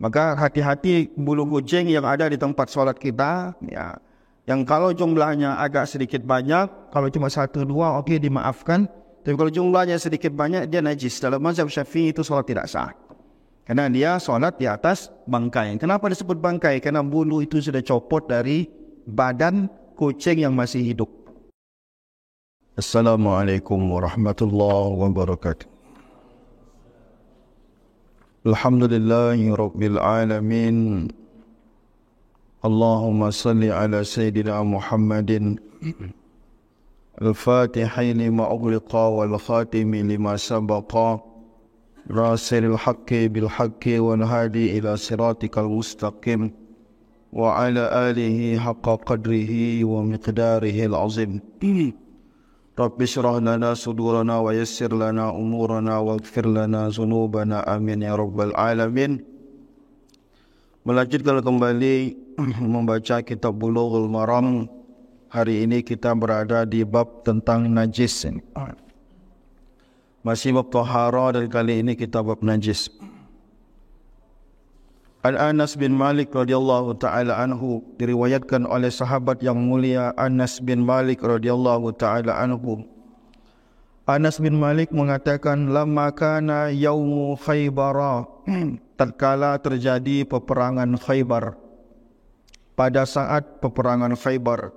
Maka hati-hati bulu kucing yang ada di tempat sholat kita, ya. Yang kalau jumlahnya agak sedikit banyak, kalau cuma 1-2 okey dimaafkan. Tapi kalau jumlahnya sedikit banyak dia najis. Dalam mazhab Syafi'i itu sholat tidak sah. Karena dia sholat di atas bangkai. Kenapa disebut bangkai? Karena bulu itu sudah copot dari badan kucing yang masih hidup. Assalamualaikum warahmatullahi wabarakatuh. Alhamdulillahi rabbil alamin. Allahumma salli ala sayyidina Muhammadin al-fatihi lima ughliqa wal khatimi lima sabaqa rasilil haqqi bil haqqi wal hadi ila siratikal mustaqim wa ala alihi haqqa qadrihi wa miqdarihi al-azim. Rabbi syrah lana sudurana wa yassir lana umurana wa gfir lana zunubana amin ya rabbal alamin. Melanjutkan kembali membaca kitab Bulughul Maram. Hari ini kita berada di bab tentang najis. Masih bab taharah dan kali ini kita bab najis. Anas bin Malik radhiyallahu taala anhu, diriwayatkan oleh sahabat yang mulia Anas bin Malik radhiyallahu taala anhu. Anas bin Malik mengatakan, lamma kana yaumu Khaybar, tatkala terjadi peperangan Khaybar, pada saat peperangan Khaybar,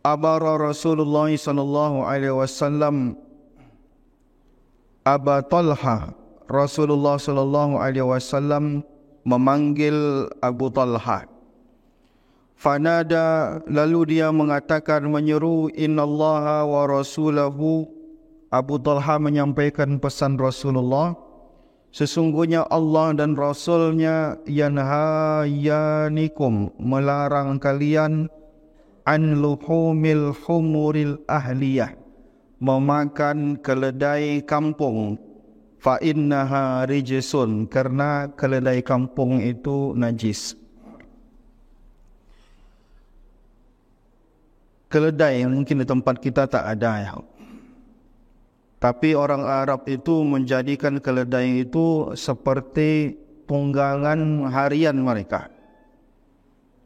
abara Rasulullah sallallahu alaihi wasallam Aba Talha, Rasulullah sallallahu alaihi wasallam memanggil Abu Talha. Fanada, lalu dia mengatakan, menyeru, innallaha wa rasulahu. Abu Talha menyampaikan pesan Rasulullah, sesungguhnya Allah dan Rasulnya yanhayanikum, melarang kalian, an luhumil humuril ahliyah, memakan keledai kampung. Fa innaha rijsun, karena keledai kampung itu najis. Keledai mungkin di tempat kita tak ada ya. Tapi orang Arab itu menjadikan keledai itu seperti tunggangan harian mereka.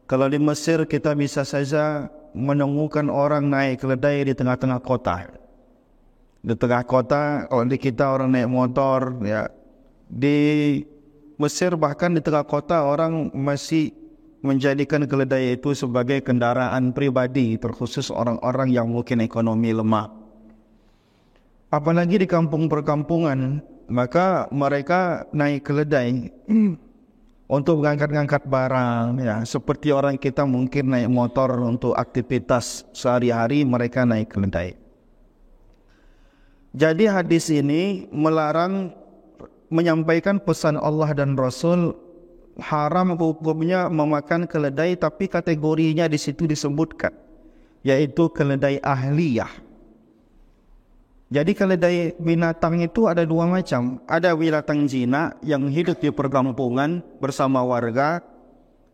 Kalau di Mesir kita bisa saja menemukan orang naik keledai di tengah-tengah kota. Di tengah kota, kalau di kita orang naik motor, ya. Di Mesir bahkan di tengah kota orang masih menjadikan keledai itu sebagai kendaraan pribadi, terkhusus orang-orang yang mungkin ekonomi lemah. Apalagi di kampung perkampungan, maka mereka naik keledai untuk mengangkat-ngangkat barang, ya. Seperti orang kita mungkin naik motor untuk aktivitas sehari-hari, mereka naik keledai. Jadi hadis ini melarang, menyampaikan pesan Allah dan Rasul, haram hukumnya memakan keledai, tapi kategorinya di situ disebutkan, yaitu keledai ahliyah. Jadi keledai binatang itu ada dua macam. Ada binatang jinak yang hidup di perkampungan bersama warga,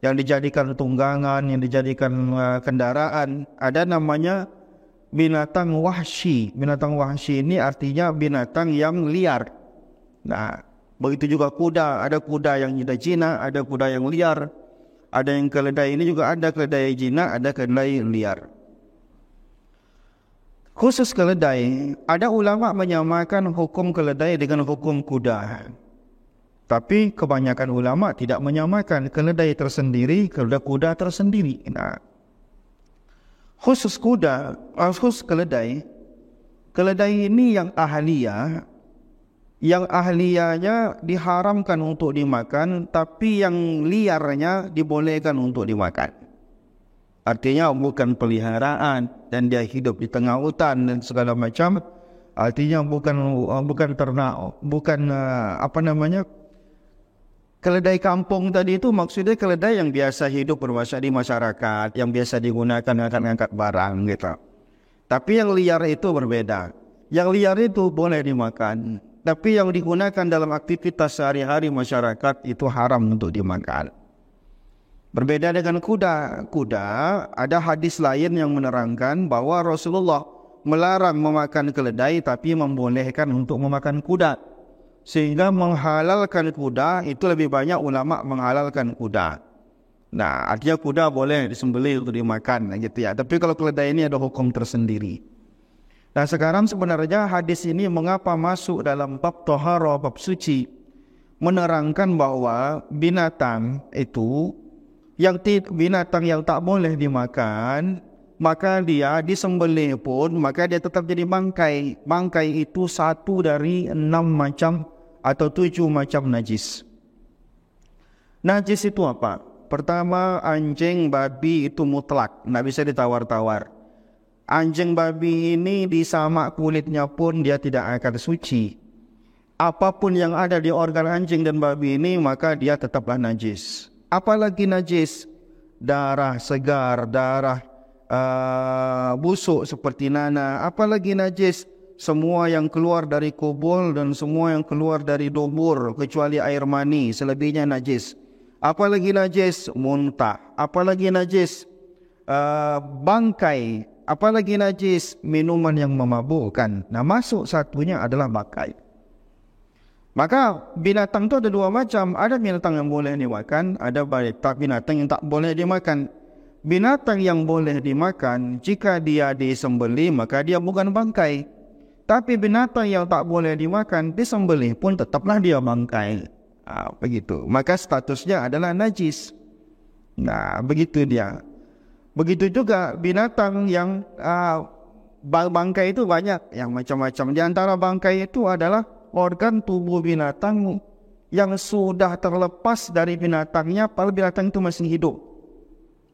yang dijadikan tunggangan, yang dijadikan kendaraan. Ada namanya binatang wahsy. Binatang wahsy ini artinya binatang yang liar. Nah, begitu juga kuda. Ada kuda yang jinak, ada kuda yang liar. Ada yang keledai ini juga ada keledai jinak, ada keledai liar. Khusus keledai, ada ulama menyamakan hukum keledai dengan hukum kuda. Tapi kebanyakan ulama tidak menyamakan, keledai tersendiri, kuda tersendiri. Nah, khusus kuda, khusus keledai ini yang ahliyah, yang ahliyahnya diharamkan untuk dimakan, tapi yang liarnya dibolehkan untuk dimakan. Artinya bukan peliharaan dan dia hidup di tengah hutan dan segala macam. Artinya bukan ternak, bukan keledai kampung tadi itu maksudnya keledai yang biasa hidup di masyarakat, yang biasa digunakan ngangkat-ngangkat barang gitu. Tapi yang liar itu berbeda. Yang liar itu boleh dimakan, tapi yang digunakan dalam aktivitas sehari-hari masyarakat itu haram untuk dimakan. Berbeda dengan kuda. Kuda, ada hadis lain yang menerangkan bahwa Rasulullah melarang memakan keledai tapi membolehkan untuk memakan kuda. sehingga menghalalkan kuda itu lebih banyak ulama menghalalkan kuda. Nah, artinya kuda boleh disembelih untuk dimakan gitu ya. Tapi kalau keledai ini ada hukum tersendiri. Nah, sekarang sebenarnya hadis ini mengapa masuk dalam bab taharah, bab suci, menerangkan bahwa binatang itu binatang yang tak boleh dimakan, maka dia disembelih pun maka dia tetap jadi bangkai. Bangkai itu satu dari 6 macam atau 7 macam najis. Najis itu apa? Pertama, anjing, babi itu mutlak, tidak bisa ditawar-tawar. Anjing, babi ini disamak kulitnya pun dia tidak akan suci. Apapun yang ada di organ anjing dan babi ini maka dia tetaplah najis. Apalagi najis? Darah segar, darah busuk seperti nanah. Apalagi najis? Semua yang keluar dari kubul dan semua yang keluar dari dubur kecuali air mani, selebihnya najis. Apalagi najis? Muntah. Apalagi najis? Bangkai. Apalagi najis? Minuman yang memabukkan. Nah, masuk satunya adalah bangkai. Maka binatang itu ada 2 macam. Ada binatang yang boleh dimakan, ada binatang yang tak boleh dimakan. Binatang yang boleh dimakan, jika dia disembelih maka dia bukan bangkai. Tapi binatang yang tak boleh dimakan, disembelih pun tetaplah dia bangkai. Begitu. Maka statusnya adalah najis. Nah, begitu dia. Begitu juga binatang yang bangkai itu banyak, yang macam-macam. Di antara bangkai itu adalah organ tubuh binatang yang sudah terlepas dari binatangnya, padahal binatang itu masih hidup.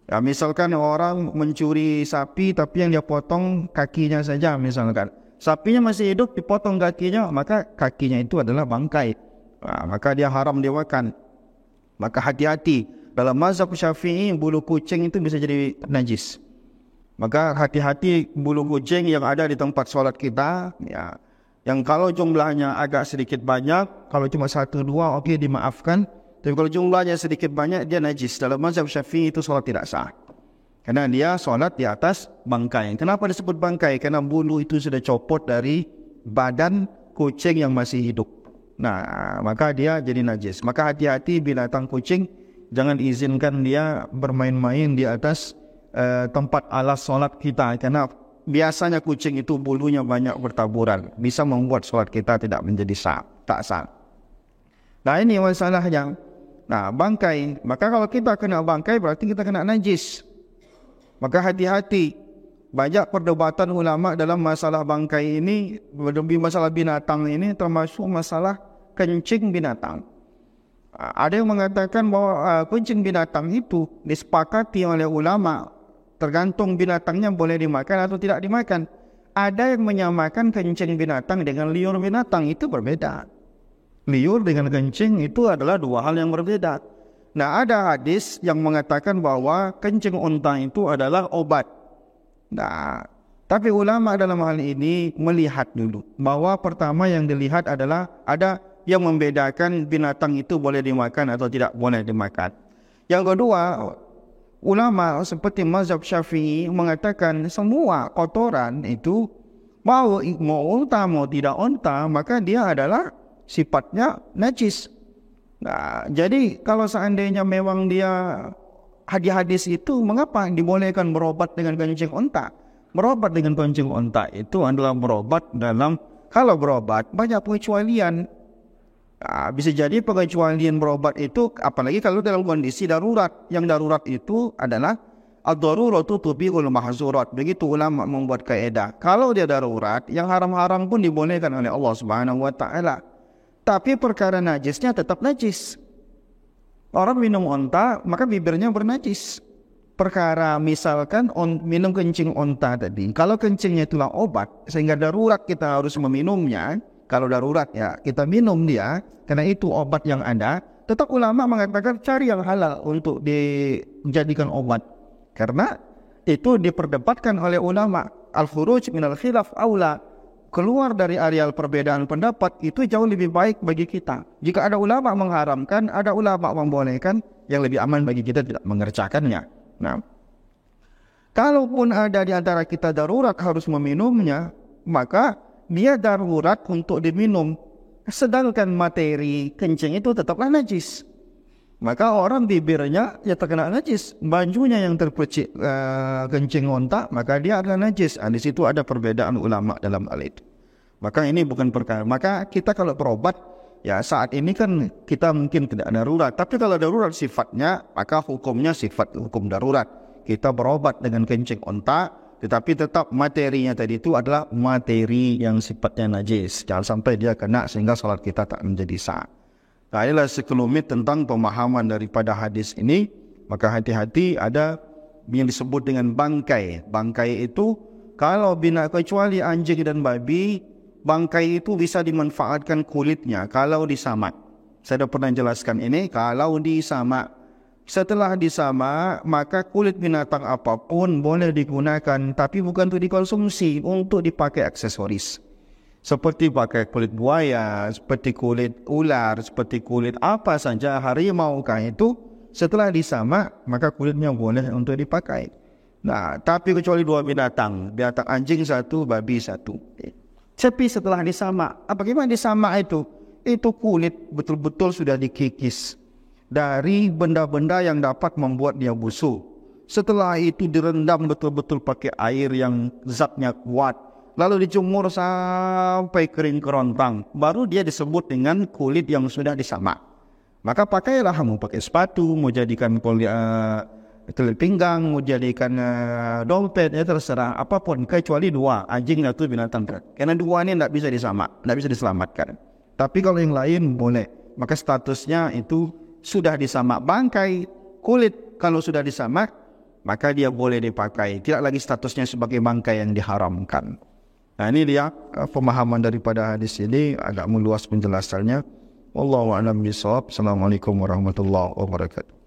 Ya, misalkan orang mencuri sapi tapi yang dia potong kakinya saja misalkan. Sapinya masih hidup, dipotong kakinya, maka kakinya itu adalah bangkai. Maka dia haram dimakan. Maka hati-hati. Dalam mazhab Syafi'i, bulu kucing itu bisa jadi najis. Maka hati-hati bulu kucing yang ada di tempat sholat kita, ya, yang kalau jumlahnya agak sedikit banyak, kalau cuma 1-2 oke, dimaafkan. Tapi kalau jumlahnya sedikit banyak, dia najis. Dalam mazhab Syafi'i itu sholat tidak sah. Karena dia sholat di atas bangkai. Kenapa disebut bangkai? Karena bulu itu sudah copot dari badan kucing yang masih hidup. Nah, maka dia jadi najis. Maka hati-hati binatang kucing, jangan izinkan dia bermain-main di atas tempat alas sholat kita. Karena biasanya kucing itu bulunya banyak bertaburan, bisa membuat sholat kita tidak menjadi sah, tak sah. Nah, ini masalahnya. Nah, bangkai. Maka kalau kita kena bangkai berarti kita kena najis. Maka hati-hati. Banyak perdebatan ulama dalam masalah bangkai ini, lebih masalah binatang ini, termasuk masalah kencing binatang. Ada yang mengatakan bahwa kencing binatang itu disepakati oleh ulama, tergantung binatangnya boleh dimakan atau tidak dimakan. Ada yang menyamakan kencing binatang dengan liur binatang, itu berbeda. Liur dengan kencing itu adalah 2 hal yang berbeda. Nah, ada hadis yang mengatakan bahwa kencing unta itu adalah obat. Nah, tapi ulama dalam hal ini melihat dulu bahwa pertama yang dilihat adalah ada yang membedakan binatang itu boleh dimakan atau tidak boleh dimakan. Yang kedua, ulama seperti mazhab Syafi'i mengatakan semua kotoran itu mau unta mau tidak unta maka dia adalah sifatnya najis. Nah, jadi kalau seandainya memang dia hadis itu, mengapa dibolehkan berobat dengan kencing unta? Berobat dengan kencing unta itu adalah berobat dalam, kalau berobat banyak pengecualian. Nah, bisa jadi pengecualian berobat itu, apalagi kalau dalam kondisi darurat. Yang darurat itu adalah ad-daruratu tubihul mahzurat. Begitu ulama membuat kaidah. Kalau dia darurat, yang haram-haram pun dibolehkan oleh Allah Subhanahu wa taala. Tapi perkara najisnya tetap najis. Orang minum onta, maka bibirnya bernajis. Perkara misalkan minum kencing onta tadi, kalau kencingnya itulah obat, sehingga darurat kita harus meminumnya. Kalau darurat ya kita minum dia, karena itu obat yang ada. Tetap ulama mengatakan cari yang halal untuk dijadikan obat. Karena itu diperdebatkan oleh ulama. Al-khuruj minal khilaf aula. Keluar dari areal perbedaan pendapat itu jauh lebih baik bagi kita. Jika ada ulama mengharamkan, ada ulama membolehkan, yang lebih aman bagi kita tidak mengerjakannya. Nah, kalaupun ada di antara kita darurat harus meminumnya, maka dia darurat untuk diminum. Sedangkan materi kencing itu tetaplah najis. Maka orang bibirnya ya terkena najis, bajunya yang terpercik kencing onta, maka dia adalah najis. Di situ ada perbedaan ulama dalam hal itu. Maka ini bukan perkara. Maka kita kalau berobat, ya saat ini kan kita mungkin tidak darurat. Tapi kalau darurat sifatnya, maka hukumnya sifat hukum darurat. Kita berobat dengan kencing onta, tetapi tetap materinya tadi itu adalah materi yang sifatnya najis. Jangan sampai dia kena sehingga salat kita tak menjadi sah. Nah, inilah sekelumit tentang pemahaman daripada hadis ini. Maka hati-hati, ada yang disebut dengan bangkai. Bangkai itu kalau kecuali anjing dan babi, bangkai itu bisa dimanfaatkan kulitnya kalau disamak. Saya sudah pernah jelaskan ini. Kalau disamak, setelah disamak, maka kulit binatang apapun boleh digunakan, tapi bukan untuk dikonsumsi, untuk dipakai aksesoris. Seperti pakai kulit buaya, seperti kulit ular, seperti kulit apa saja, harimau kah itu, setelah disamak, maka kulitnya boleh untuk dipakai. Nah, tapi kecuali dua binatang anjing satu, babi satu. Tapi setelah disamak, bagaimana disamak itu? Itu kulit betul-betul sudah dikikis dari benda-benda yang dapat membuat dia busuk. Setelah itu direndam betul-betul pakai air yang zatnya kuat. Lalu dijemur sampai kering kerontang. Baru dia disebut dengan kulit yang sudah disamak. Maka pakailah, mau pakai sepatu, mau jadikan kulit pinggang, mau jadikan dompet, ya terserah. Apapun, kecuali dua, anjing atau binatang. Karena dua ini tidak bisa disamak, tidak bisa diselamatkan. Tapi kalau yang lain boleh. Maka statusnya itu sudah disamak. Bangkai, kulit kalau sudah disamak, maka dia boleh dipakai. Tidak lagi statusnya sebagai bangkai yang diharamkan. Nah, ini dia pemahaman daripada hadis ini, agak meluas penjelasannya. Wallahu a'lam bishawab. Assalamualaikum warahmatullahi wabarakatuh.